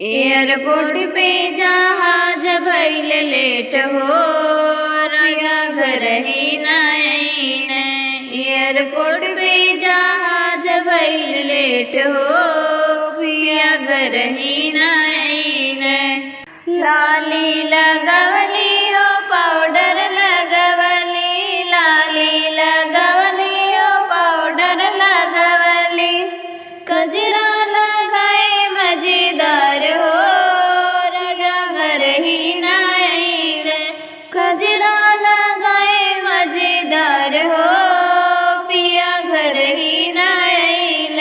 Airport पे जहाज भइल late हो, राजा घर ही नाइन। एयरपोर्ट पे जहाज भइल लेट हो, पिया घर ही नाइन। लाली लगवली हो पाउडर लगवली, लाली लगवली हो पाउडर लगवली, कजरा लगाए मजेदार हो, राजा घर ही नाइन। कजरा लगाए मजेदार हो, पिया घर ही नाइन।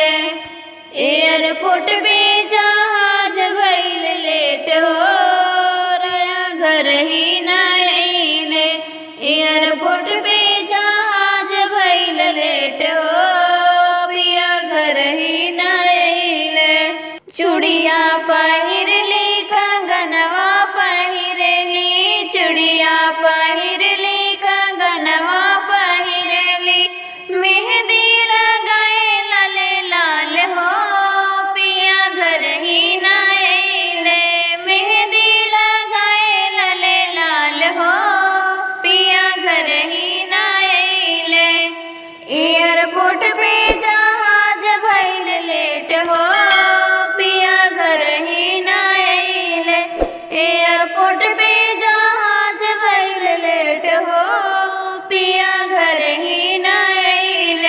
एयरपोर्ट पे जहाज भइल लेट हो, राजा घर ही नाइन। एयरपोर्ट पे जहाज भइल लेट हो, पिया घर ही नाइन। चूड़िया पहिरली कंगनवा पहिरली, चूड़िया पहिरली कंगनवा पहिरली, मेहंदी लगाए लाले लाल हो, पिया घर ही नाइन। मेहंदी लगाए लाले लाल हो, पिया घर ही नाइन। एयरपोर्ट पे जहाज भइल लेट हो, पिया घर ही नाइन। एयरपोर्ट पे जहाज भइल लेट हो, पिया घर ही नाइन।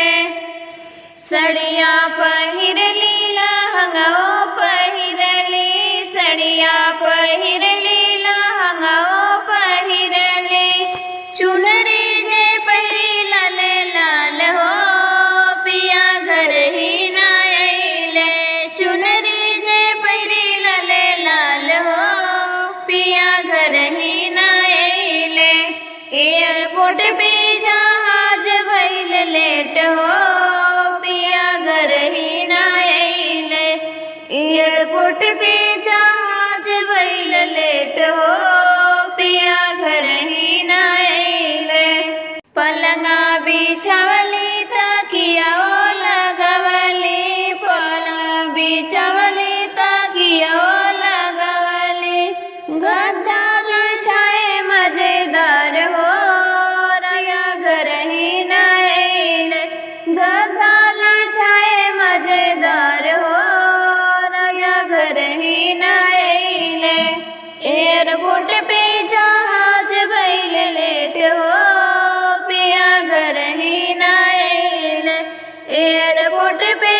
सड़िया पहिरली लहंगाओ पहिरली, सड़िया पहिरली लहंगाओ पहिरली, चुनरी जे पहिरी लाले लाल हो, पिया घर ही नाइन। चुनरी जे पहिरी लाले लाल हो, पिया घर ही नाइन। एयरपोर्ट पे जहाज भइल लेट हो, पिया घर ही नाइन। एयरपोर्ट पे जहाज भइल लेट हो, पिया घर ही नाइन। पलंगा बिछवली तकिया लगवली, पलंग बिछवली तकिया लगवली, गद्दा बिछाए मजेदार हो, राजा घर ही नाइन। गद्दा बिछाए मजेदार हो, राजा घर ही नाइन। एयरपोर्ट पे जहाज भइल लेट हो, पिया घर ही नाइन। एयरपोर्ट पे